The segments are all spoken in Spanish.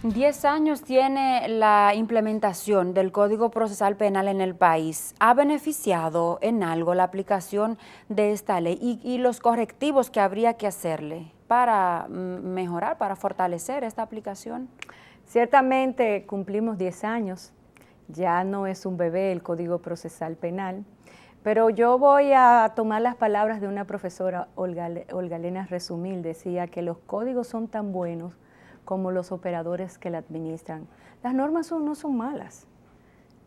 10 años tiene la implementación del Código Procesal Penal en el país. ¿Ha beneficiado en algo la aplicación de esta ley y los correctivos que habría que hacerle para mejorar, para fortalecer esta aplicación? Ciertamente cumplimos 10 años, ya no es un bebé el Código Procesal Penal, pero yo voy a tomar las palabras de una profesora, Olga Elena Resumil, decía que los códigos son tan buenos como los operadores que la administran. Las normas no son malas.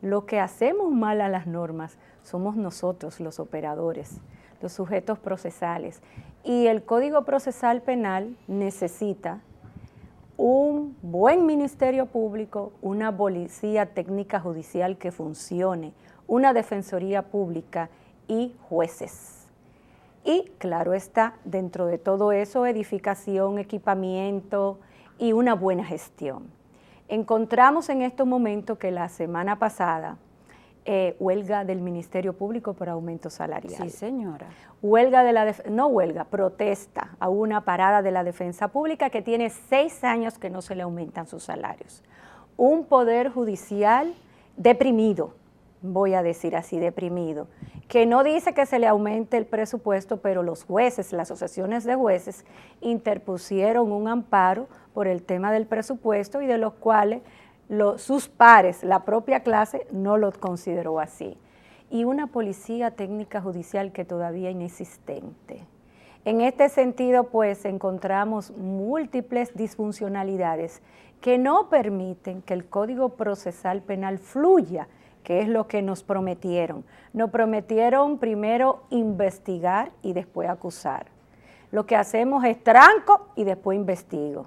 Lo que hacemos mal a las normas somos nosotros, los operadores, los sujetos procesales. Y el Código Procesal Penal necesita un buen Ministerio Público, una policía técnica judicial que funcione, una defensoría pública y jueces. Y claro está, dentro de todo eso, edificación, equipamiento y una buena gestión. Encontramos en estos momentos que la semana pasada, huelga del Ministerio Público por aumento salarial. Sí, señora. Protesta a una parada de la defensa pública que tiene 6 años que no se le aumentan sus salarios. Un poder judicial deprimido, voy a decir así, deprimido, que no dice que se le aumente el presupuesto, pero los jueces, las asociaciones de jueces, interpusieron un amparo por el tema del presupuesto y de los cuales sus pares, la propia clase, no lo consideró así. Y una policía técnica judicial que todavía es inexistente. En este sentido, pues, encontramos múltiples disfuncionalidades que no permiten que el Código Procesal Penal fluya, que es lo que nos prometieron. Nos prometieron primero investigar y después acusar. Lo que hacemos es tranco y después investigo.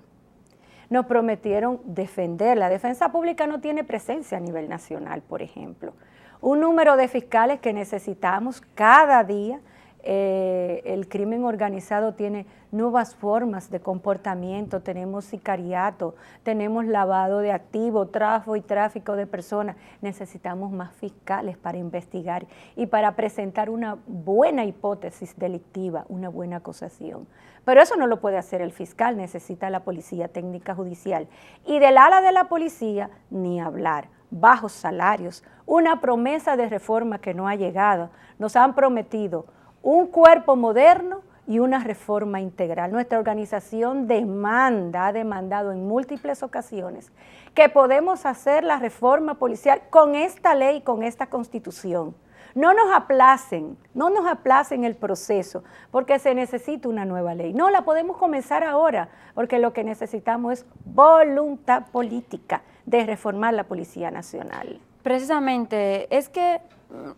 Nos prometieron defender. La defensa pública no tiene presencia a nivel nacional, por ejemplo. Un número de fiscales que necesitamos cada día. El crimen organizado tiene nuevas formas de comportamiento, tenemos sicariato, tenemos lavado de activos, tráfico y tráfico de personas. Necesitamos más fiscales para investigar y para presentar una buena hipótesis delictiva, una buena acusación. Pero eso no lo puede hacer el fiscal, necesita la policía técnica judicial. Y del ala de la policía, ni hablar. Bajos salarios, una promesa de reforma que no ha llegado. Nos han prometido un cuerpo moderno y una reforma integral. Nuestra organización ha demandado en múltiples ocasiones que podemos hacer la reforma policial con esta ley, con esta Constitución. No nos aplacen el proceso porque se necesita una nueva ley. No, la podemos comenzar ahora porque lo que necesitamos es voluntad política de reformar la Policía Nacional. Precisamente, es que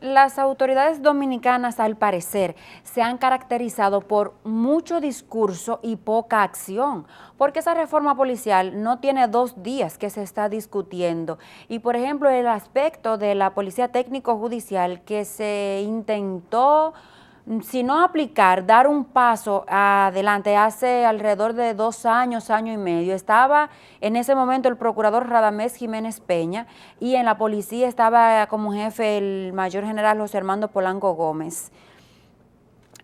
las autoridades dominicanas, al parecer, se han caracterizado por mucho discurso y poca acción, porque esa reforma policial no tiene 2 días que se está discutiendo. Y, por ejemplo, el aspecto de la policía técnico-judicial que se intentó, si no aplicar, dar un paso adelante hace alrededor de 2 años, año y medio. Estaba en ese momento el procurador Radamés Jiménez Peña y en la policía estaba como jefe el mayor general José Armando Polanco Gómez.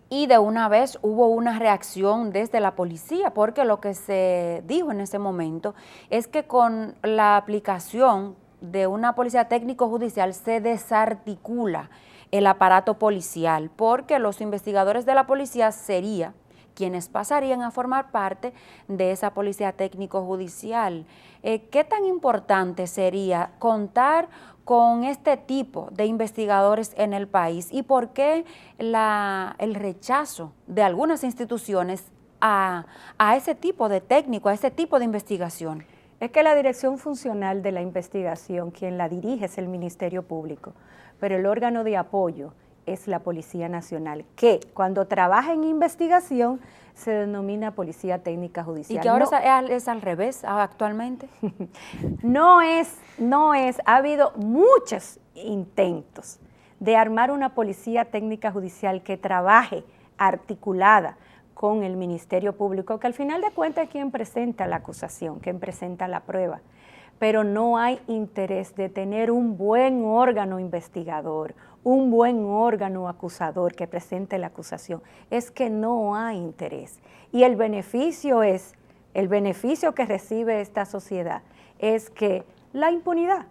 Y de una vez hubo una reacción desde la policía, porque lo que se dijo en ese momento es que con la aplicación de una policía técnico-judicial se desarticula el aparato policial, porque los investigadores de la policía serían quienes pasarían a formar parte de esa policía técnico-judicial. ¿Qué tan importante sería contar con este tipo de investigadores en el país y por qué el rechazo de algunas instituciones a ese tipo de técnico, a ese tipo de investigación? Es que la dirección funcional de la investigación, quien la dirige es el Ministerio Público, pero el órgano de apoyo es la Policía Nacional, que cuando trabaja en investigación se denomina Policía Técnica Judicial. ¿Y que ahora es al revés actualmente? No es, ha habido muchos intentos de armar una Policía Técnica Judicial que trabaje articulada con el Ministerio Público, que al final de cuentas es quien presenta la acusación, quien presenta la prueba, pero no hay interés de tener un buen órgano investigador, un buen órgano acusador que presente la acusación. Es que no hay interés. Y el beneficio que recibe esta sociedad es que la impunidad.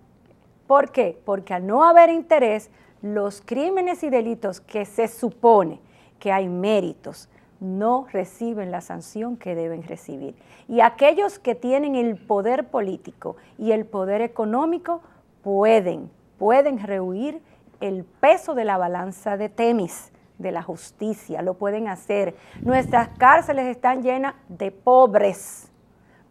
¿Por qué? Porque al no haber interés, los crímenes y delitos que se supone que hay méritos no reciben la sanción que deben recibir. Y aquellos que tienen el poder político y el poder económico pueden rehuir el peso de la balanza de Temis, de la justicia, lo pueden hacer. Nuestras cárceles están llenas de pobres,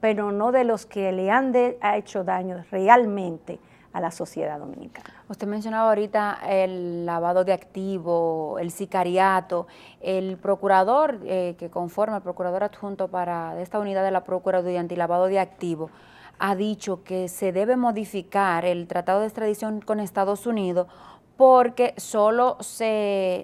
pero no de los que le han hecho daño realmente a la sociedad dominicana. Usted mencionaba ahorita el lavado de activos, el sicariato, el procurador que conforma, el procurador adjunto de esta unidad de la Procuraduría Antilavado de Activos, ha dicho que se debe modificar el tratado de extradición con Estados Unidos porque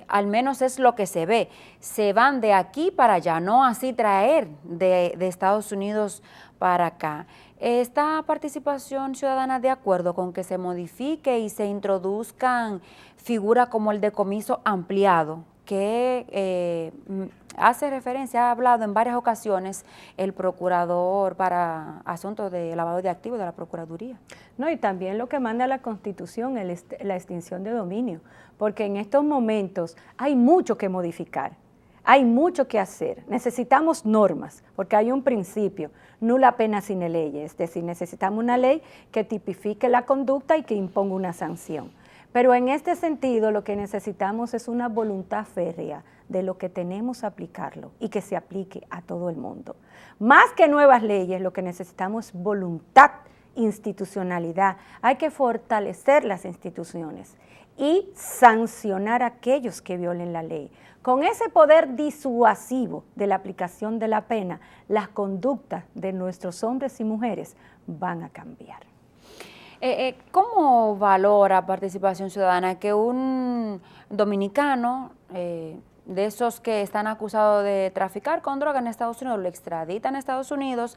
al menos es lo que se ve, se van de aquí para allá, no así traer de Estados Unidos para acá. ¿Esta participación ciudadana de acuerdo con que se modifique y se introduzcan figuras como el decomiso ampliado, que hace referencia, ha hablado en varias ocasiones el procurador para asuntos de lavado de activos de la Procuraduría? No, y también lo que manda la Constitución, la extinción de dominio, porque en estos momentos hay mucho que modificar. Hay mucho que hacer, necesitamos normas, porque hay un principio, nula pena sine ley, es decir, necesitamos una ley que tipifique la conducta y que imponga una sanción. Pero en este sentido lo que necesitamos es una voluntad férrea de lo que tenemos a aplicarlo y que se aplique a todo el mundo. Más que nuevas leyes, lo que necesitamos es voluntad, institucionalidad. Hay que fortalecer las instituciones y sancionar a aquellos que violen la ley. Con ese poder disuasivo de la aplicación de la pena, las conductas de nuestros hombres y mujeres van a cambiar. ¿Cómo valora participación ciudadana que un dominicano de esos que están acusados de traficar con droga en Estados Unidos, lo extraditan a Estados Unidos?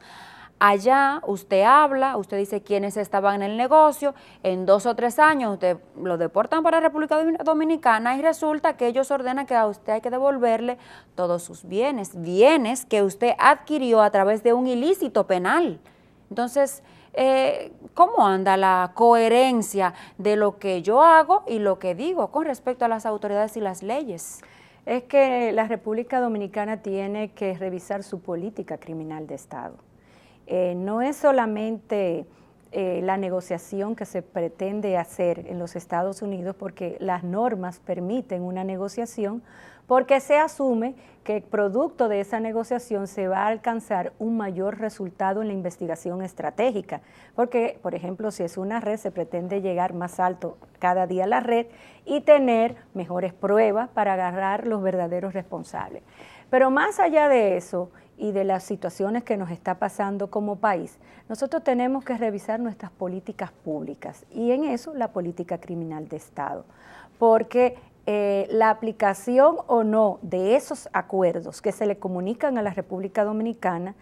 Allá usted habla, usted dice quiénes estaban en el negocio, en 2 o 3 años usted lo deportan para República Dominicana y resulta que ellos ordenan que a usted hay que devolverle todos sus bienes que usted adquirió a través de un ilícito penal. Entonces, ¿cómo anda la coherencia de lo que yo hago y lo que digo con respecto a las autoridades y las leyes? Es que la República Dominicana tiene que revisar su política criminal de Estado. No es solamente la negociación que se pretende hacer en los Estados Unidos, porque las normas permiten una negociación, porque se asume que producto de esa negociación se va a alcanzar un mayor resultado en la investigación estratégica, porque, por ejemplo, si es una red, se pretende llegar más alto cada día a la red y tener mejores pruebas para agarrar los verdaderos responsables. Pero más allá de eso y de las situaciones que nos está pasando como país, nosotros tenemos que revisar nuestras políticas públicas y en eso la política criminal de Estado, porque la aplicación o no de esos acuerdos que se le comunican a la República Dominicana,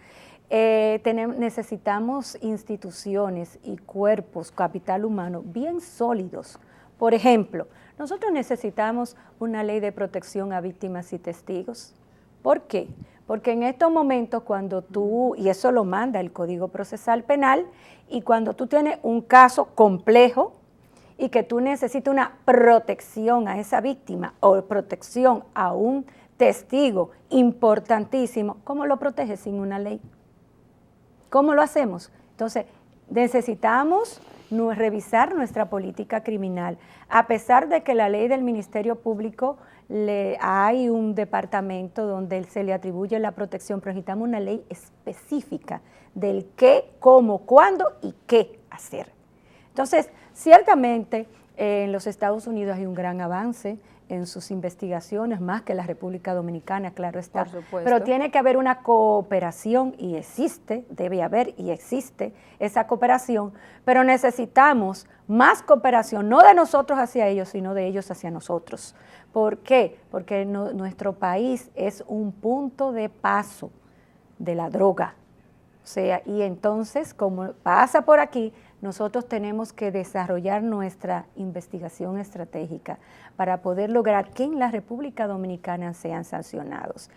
necesitamos instituciones y cuerpos, capital humano bien sólidos. Por ejemplo, nosotros necesitamos una ley de protección a víctimas y testigos. ¿Por qué? Porque en estos momentos cuando y eso lo manda el Código Procesal Penal, y cuando tú tienes un caso complejo y que tú necesitas una protección a esa víctima o protección a un testigo importantísimo, ¿cómo lo proteges sin una ley? ¿Cómo lo hacemos? Entonces, necesitamos revisar nuestra política criminal, a pesar de que la ley del Ministerio Público hay un departamento donde se le atribuye la protección, pero necesitamos una ley específica del qué, cómo, cuándo y qué hacer. Entonces, ciertamente en los Estados Unidos hay un gran avance en sus investigaciones, más que la República Dominicana, claro está. Por supuesto. Pero tiene que haber una cooperación y existe, debe haber y existe esa cooperación, pero necesitamos más cooperación, no de nosotros hacia ellos, sino de ellos hacia nosotros. ¿Por qué? Porque nuestro país es un punto de paso de la droga. O sea, y entonces, como pasa por aquí, nosotros tenemos que desarrollar nuestra investigación estratégica para poder lograr que en la República Dominicana sean sancionados.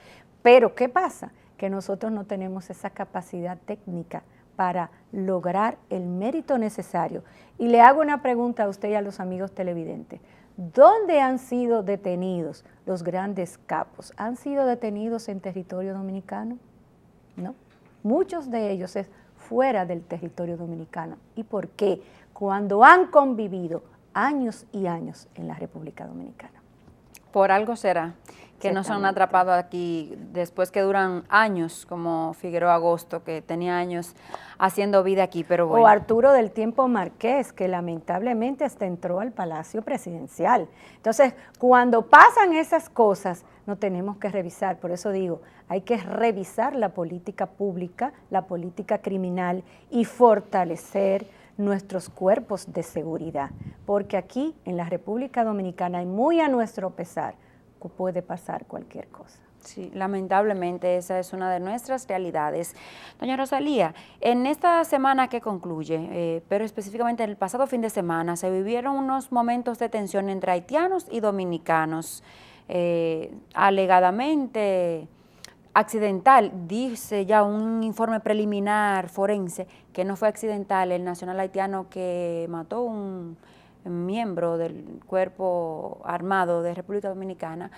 Pero, ¿qué pasa? Que nosotros no tenemos esa capacidad técnica para lograr el mérito necesario. Y le hago una pregunta a usted y a los amigos televidentes. ¿Dónde han sido detenidos los grandes capos? ¿Han sido detenidos en territorio dominicano? No. Muchos de ellos es fuera del territorio dominicano. ¿Y por qué? Cuando han convivido años y años en la República Dominicana. Por algo será que no son atrapados aquí después que duran años, como Figueroa Agosto, que tenía años haciendo vida aquí, pero bueno. O Arturo del Tiempo Márquez, que lamentablemente hasta entró al Palacio Presidencial. Entonces, cuando pasan esas cosas, no tenemos que revisar. Por eso digo, hay que revisar la política pública, la política criminal y fortalecer nuestros cuerpos de seguridad, porque aquí en la República Dominicana y muy a nuestro pesar puede pasar cualquier cosa. Sí, lamentablemente esa es una de nuestras realidades. Doña Rosalía, en esta semana que concluye, pero específicamente en el pasado fin de semana, se vivieron unos momentos de tensión entre haitianos y dominicanos, alegadamente accidental, dice ya un informe preliminar forense que no fue accidental, el nacional haitiano que mató un miembro del cuerpo armado de República Dominicana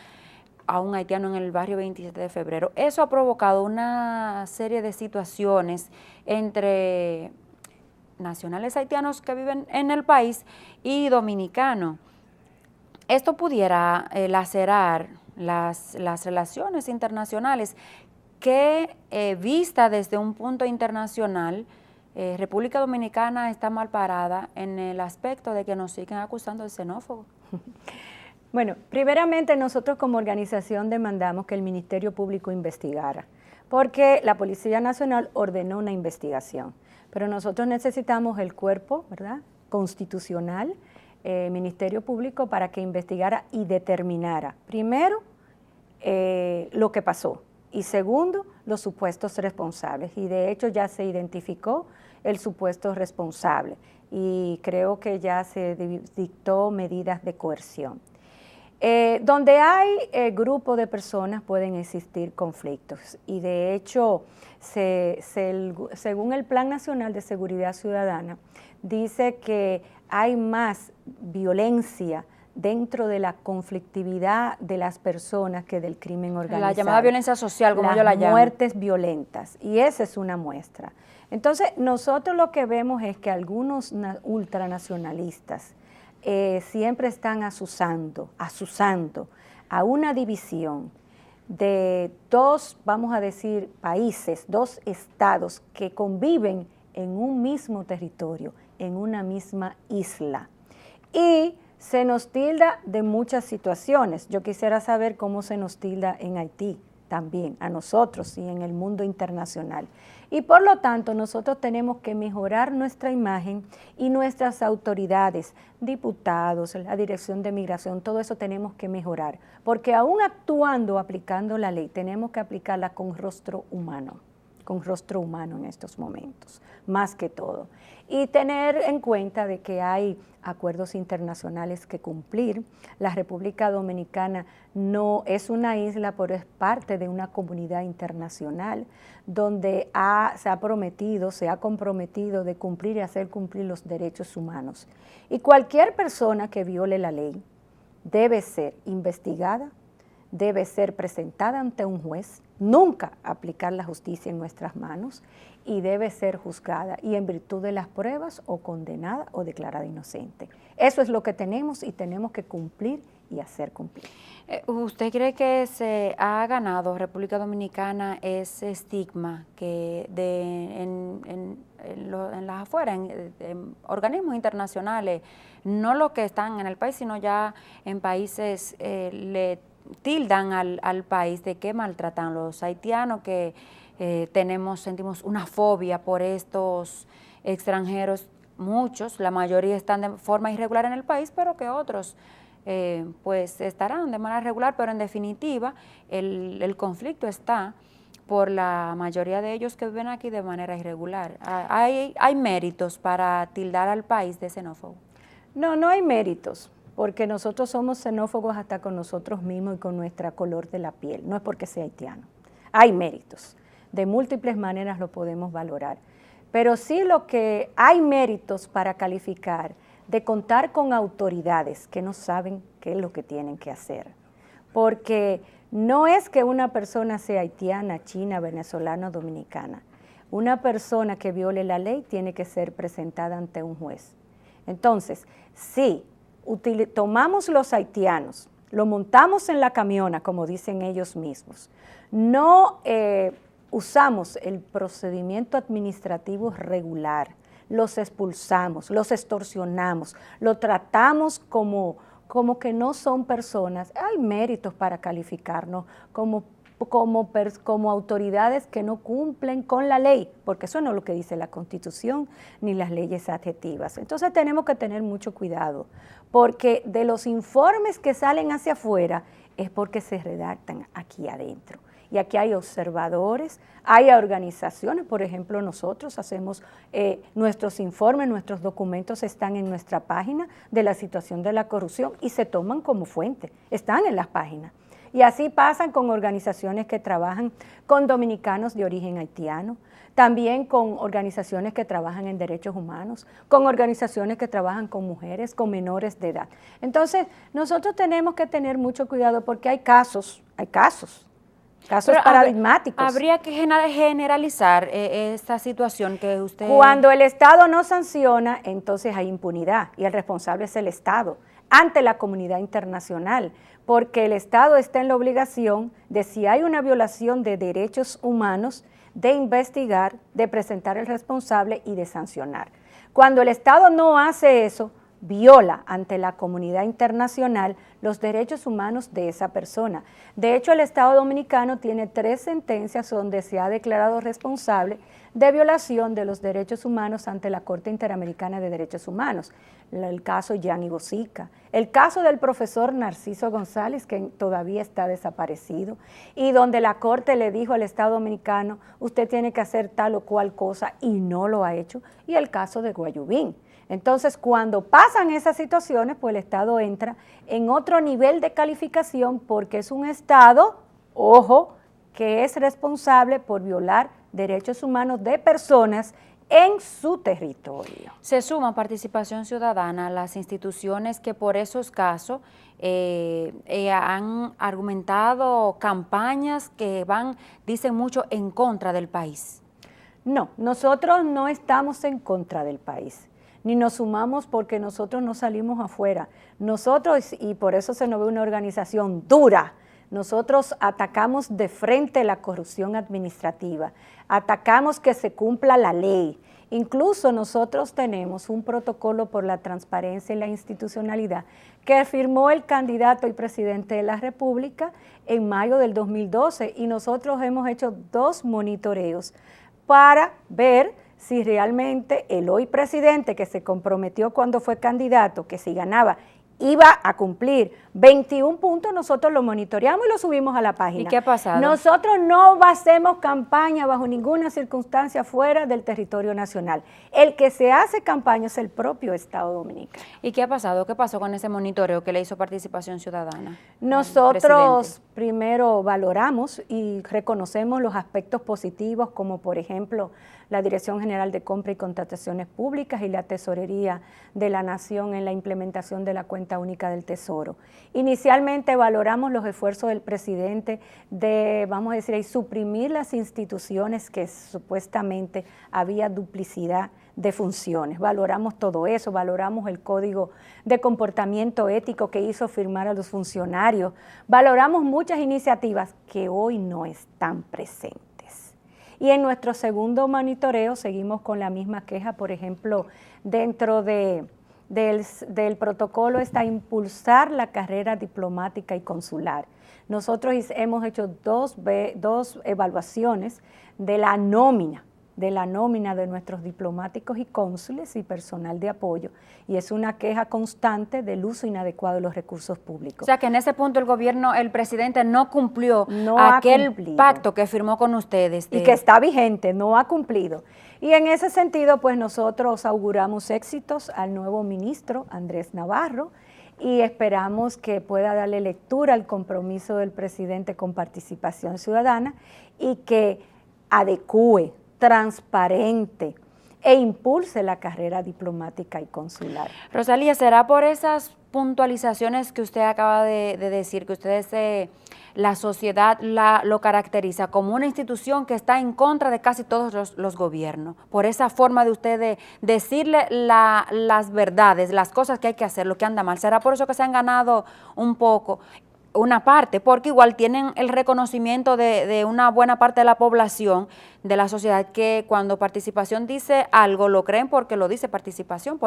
a un haitiano en el barrio 27 de febrero. Eso ha provocado una serie de situaciones entre nacionales haitianos que viven en el país y dominicanos. Esto pudiera lacerar las relaciones internacionales que, vista desde un punto internacional, República Dominicana está mal parada en el aspecto de que nos siguen acusando de xenófobos. Bueno, primeramente nosotros como organización demandamos que el Ministerio Público investigara, porque la Policía Nacional ordenó una investigación, pero nosotros necesitamos el cuerpo, ¿verdad?, constitucional, Ministerio Público, para que investigara y determinara, primero, lo que pasó, y segundo, los supuestos responsables. Y de hecho ya se identificó el supuesto responsable y creo que ya se dictó medidas de coerción. Donde hay grupo de personas pueden existir conflictos y de hecho, según el Plan Nacional de Seguridad Ciudadana, dice que hay más violencia dentro de la conflictividad de las personas que del crimen organizado. La llamada violencia social, como yo la llamo. Las muertes violentas, y esa es una muestra. Entonces, nosotros lo que vemos es que algunos ultranacionalistas siempre están asusando a una división de dos, vamos a decir, países, dos estados que conviven en un mismo territorio, en una misma isla. Y se nos tilda de muchas situaciones. Yo quisiera saber cómo se nos tilda en Haití también, a nosotros y en el mundo internacional. Y por lo tanto, nosotros tenemos que mejorar nuestra imagen y nuestras autoridades, diputados, la Dirección de Migración, todo eso tenemos que mejorar. Porque aún actuando, aplicando la ley, tenemos que aplicarla con rostro humano en estos momentos, más que todo. Y tener en cuenta de que hay acuerdos internacionales que cumplir. La República Dominicana no es una isla, pero es parte de una comunidad internacional donde se ha comprometido de cumplir y hacer cumplir los derechos humanos. Y cualquier persona que viole la ley debe ser investigada, debe ser presentada ante un juez, nunca aplicar la justicia en nuestras manos y debe ser juzgada y en virtud de las pruebas o condenada o declarada inocente. Eso es lo que tenemos y tenemos que cumplir y hacer cumplir. ¿Usted cree que se ha ganado República Dominicana ese estigma que en las afueras, en organismos internacionales, no los que están en el país, sino ya en países le tildan al país de que maltratan los haitianos, que sentimos una fobia por estos extranjeros, muchos, la mayoría están de forma irregular en el país, pero que otros pues estarán de manera regular, pero en definitiva el conflicto está por la mayoría de ellos que viven aquí de manera irregular. ¿Hay méritos para tildar al país de xenófobo? No hay méritos, porque nosotros somos xenófobos hasta con nosotros mismos y con nuestra color de la piel, no es porque sea haitiano. Hay méritos, de múltiples maneras lo podemos valorar, pero sí lo que hay méritos para calificar de contar con autoridades que no saben qué es lo que tienen que hacer. Porque no es que una persona sea haitiana, china, venezolana o dominicana. Una persona que viole la ley tiene que ser presentada ante un juez. Entonces, si tomamos los haitianos, lo montamos en la camiona, como dicen ellos mismos, no usamos el procedimiento administrativo regular, los expulsamos, los extorsionamos, lo tratamos como que no son personas, hay méritos para calificarnos como autoridades que no cumplen con la ley, porque eso no es lo que dice la Constitución ni las leyes adjetivas. Entonces tenemos que tener mucho cuidado, porque de los informes que salen hacia afuera es porque se redactan aquí adentro. Y aquí hay observadores, hay organizaciones, por ejemplo, nosotros hacemos nuestros informes, nuestros documentos están en nuestra página de la situación de la corrupción y se toman como fuente, están en las páginas. Y así pasan con organizaciones que trabajan con dominicanos de origen haitiano, también con organizaciones que trabajan en derechos humanos, con organizaciones que trabajan con mujeres, con menores de edad. Entonces, nosotros tenemos que tener mucho cuidado porque hay casos paradigmáticos. Habría que generalizar esta situación que usted... Cuando el Estado no sanciona, entonces hay impunidad y el responsable es el Estado ante la comunidad internacional, porque el Estado está en la obligación de, si hay una violación de derechos humanos, de investigar, de presentar al responsable y de sancionar. Cuando el Estado no hace eso, viola ante la comunidad internacional los derechos humanos de esa persona. De hecho, el Estado Dominicano tiene 3 sentencias donde se ha declarado responsable de violación de los derechos humanos ante la Corte Interamericana de Derechos Humanos. El caso Gianni Bosica, el caso del profesor Narciso González, que todavía está desaparecido, y donde la Corte le dijo al Estado Dominicano, usted tiene que hacer tal o cual cosa, y no lo ha hecho, y el caso de Guayubín. Entonces, cuando pasan esas situaciones, pues el Estado entra en otro nivel de calificación porque es un Estado, ojo, que es responsable por violar derechos humanos de personas en su territorio. Se suma Participación Ciudadana a las instituciones que por esos casos han argumentado campañas que dicen mucho en contra del país. No, nosotros no estamos en contra del país, ni nos sumamos porque nosotros no salimos afuera. Nosotros, y por eso se nos ve una organización dura, nosotros atacamos de frente la corrupción administrativa, atacamos que se cumpla la ley. Incluso nosotros tenemos un protocolo por la transparencia y la institucionalidad que firmó el candidato y presidente de la República en mayo del 2012 y nosotros hemos hecho 2 monitoreos para ver si realmente el hoy presidente que se comprometió cuando fue candidato, que si ganaba iba a cumplir 21 puntos, nosotros lo monitoreamos y lo subimos a la página. ¿Y qué ha pasado? Nosotros no hacemos campaña bajo ninguna circunstancia fuera del territorio nacional. El que se hace campaña es el propio Estado Dominicano. ¿Y qué ha pasado? ¿Qué pasó con ese monitoreo que le hizo Participación Ciudadana? Nosotros primero valoramos y reconocemos los aspectos positivos, como por ejemplo la Dirección General de Compra y Contrataciones Públicas y la Tesorería de la Nación en la implementación de la Cuenta Única del Tesoro. Inicialmente valoramos los esfuerzos del presidente de, vamos a decir, suprimir las instituciones que supuestamente había duplicidad de funciones. Valoramos todo eso, valoramos el código de comportamiento ético que hizo firmar a los funcionarios, valoramos muchas iniciativas que hoy no están presentes. Y en nuestro segundo monitoreo seguimos con la misma queja, por ejemplo, dentro del protocolo está impulsar la carrera diplomática y consular. Nosotros hemos hecho dos evaluaciones de la nómina de nuestros diplomáticos y cónsules y personal de apoyo, y es una queja constante del uso inadecuado de los recursos públicos. O sea que en ese punto el presidente no cumplió aquel pacto que firmó con ustedes. Y que está vigente, no ha cumplido. Y en ese sentido, pues nosotros auguramos éxitos al nuevo ministro, Andrés Navarro, y esperamos que pueda darle lectura al compromiso del presidente con Participación Ciudadana y que adecúe, transparente e impulse la carrera diplomática y consular. Rosalía, ¿será por esas puntualizaciones que usted acaba de decir, que ustedes, la sociedad lo caracteriza como una institución que está en contra de casi todos los gobiernos? Por esa forma de usted de decirle las verdades, las cosas que hay que hacer, lo que anda mal. ¿Será por eso que se han ganado un poco? Una parte, porque igual tienen el reconocimiento de una buena parte de la población, de la sociedad, que cuando Participación dice algo, lo creen porque lo dice Participación,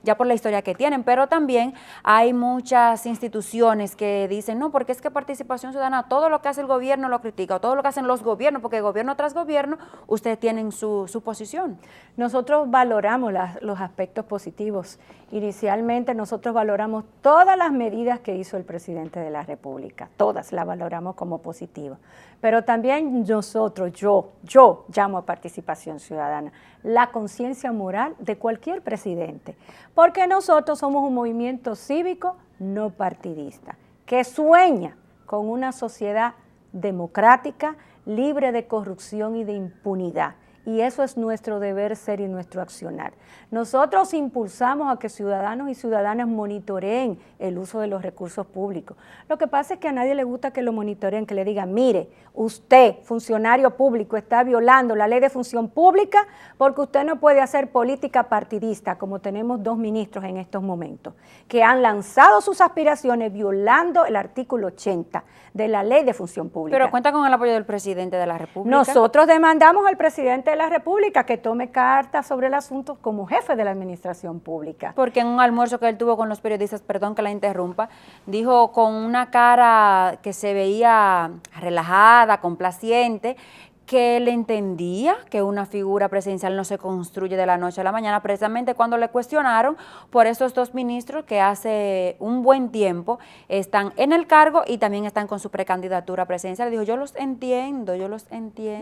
ya por la historia que tienen, pero también hay muchas instituciones que dicen, no, porque es que Participación Ciudadana, todo lo que hace el gobierno lo critica, o todo lo que hacen los gobiernos, porque gobierno tras gobierno, ustedes tienen su posición. Nosotros valoramos los aspectos positivos. Inicialmente nosotros valoramos todas las medidas que hizo el presidente de la República, todas las valoramos como positivas, pero también nosotros, yo llamo a Participación Ciudadana, la conciencia moral de cualquier presidente, porque nosotros somos un movimiento cívico no partidista, que sueña con una sociedad democrática, libre de corrupción y de impunidad. Y eso es nuestro deber ser y nuestro accionar. Nosotros impulsamos a que ciudadanos y ciudadanas monitoreen el uso de los recursos públicos. Lo que pasa es que a nadie le gusta que lo monitoreen, que le digan, mire, usted, funcionario público, está violando la ley de función pública porque usted no puede hacer política partidista, como tenemos 2 ministros en estos momentos, que han lanzado sus aspiraciones violando el artículo 80 de la ley de función pública. Pero cuenta con el apoyo del presidente de la República. Nosotros demandamos al presidente de la República que tome cartas sobre el asunto como jefe de la administración pública. Porque en un almuerzo que él tuvo con los periodistas, perdón que la interrumpa, dijo con una cara que se veía relajada, complaciente, que él entendía que una figura presidencial no se construye de la noche a la mañana, precisamente cuando le cuestionaron por esos 2 ministros que hace un buen tiempo están en el cargo y también están con su precandidatura presidencial. Dijo, yo los entiendo.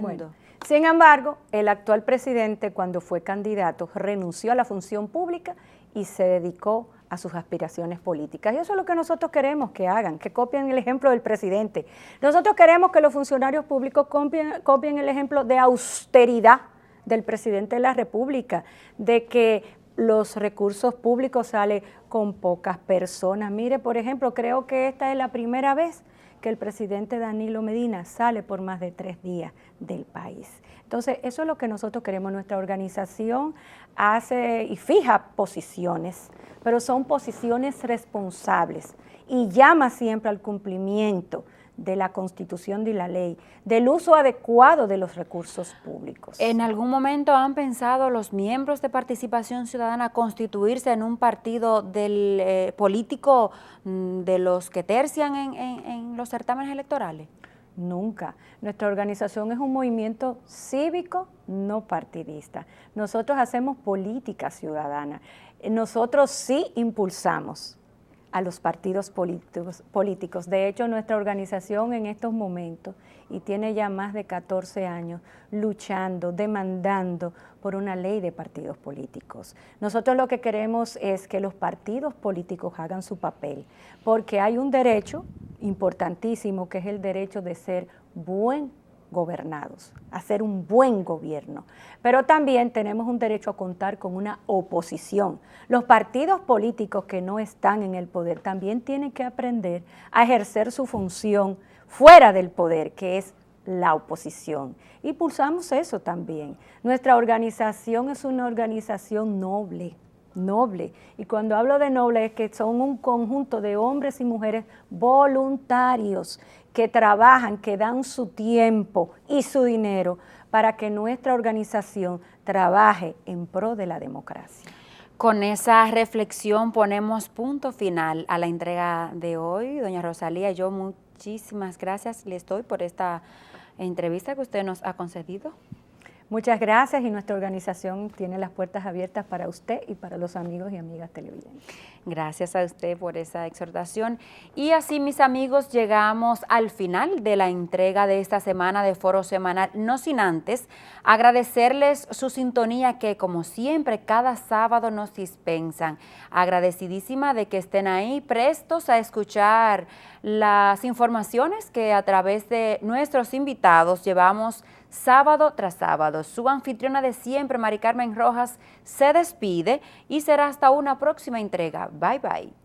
Bueno, sin embargo, el actual presidente, cuando fue candidato, renunció a la función pública y se dedicó a sus aspiraciones políticas. Y eso es lo que nosotros queremos que hagan, que copien el ejemplo del presidente. Nosotros queremos que los funcionarios públicos copien el ejemplo de austeridad del presidente de la República, de que los recursos públicos salen con pocas personas. Mire, por ejemplo, creo que esta es la primera vez que el presidente Danilo Medina sale por más de 3 días del país. Entonces, eso es lo que nosotros queremos. Nuestra organización hace y fija posiciones, pero son posiciones responsables y llama siempre al cumplimiento de la Constitución y la ley, del uso adecuado de los recursos públicos. ¿En algún momento han pensado los miembros de Participación Ciudadana constituirse en un partido del político de los que tercian en los certámenes electorales? Nunca. Nuestra organización es un movimiento cívico no partidista. Nosotros hacemos política ciudadana. Nosotros sí impulsamos a los partidos políticos. De hecho, nuestra organización en estos momentos, y tiene ya más de 14 años, luchando, demandando por una ley de partidos políticos. Nosotros lo que queremos es que los partidos políticos hagan su papel, porque hay un derecho importantísimo que es el derecho de ser buen gobernados, hacer un buen gobierno. Pero también tenemos un derecho a contar con una oposición. Los partidos políticos que no están en el poder también tienen que aprender a ejercer su función fuera del poder, que es la oposición. Y pulsamos eso también. Nuestra organización es una organización noble. Y cuando hablo de noble es que son un conjunto de hombres y mujeres voluntarios que trabajan, que dan su tiempo y su dinero para que nuestra organización trabaje en pro de la democracia. Con esa reflexión ponemos punto final a la entrega de hoy. Doña Rosalía, yo muchísimas gracias les doy por esta entrevista que usted nos ha concedido. Muchas gracias, y nuestra organización tiene las puertas abiertas para usted y para los amigos y amigas televidentes. Gracias a usted por esa exhortación. Y así, mis amigos, llegamos al final de la entrega de esta semana de Foro Semanal, no sin antes agradecerles su sintonía que, como siempre, cada sábado nos dispensan. Agradecidísima de que estén ahí prestos a escuchar las informaciones que a través de nuestros invitados llevamos sábado tras sábado. Su anfitriona de siempre, Mari Carmen Rojas, se despide y será hasta una próxima entrega. Bye, bye.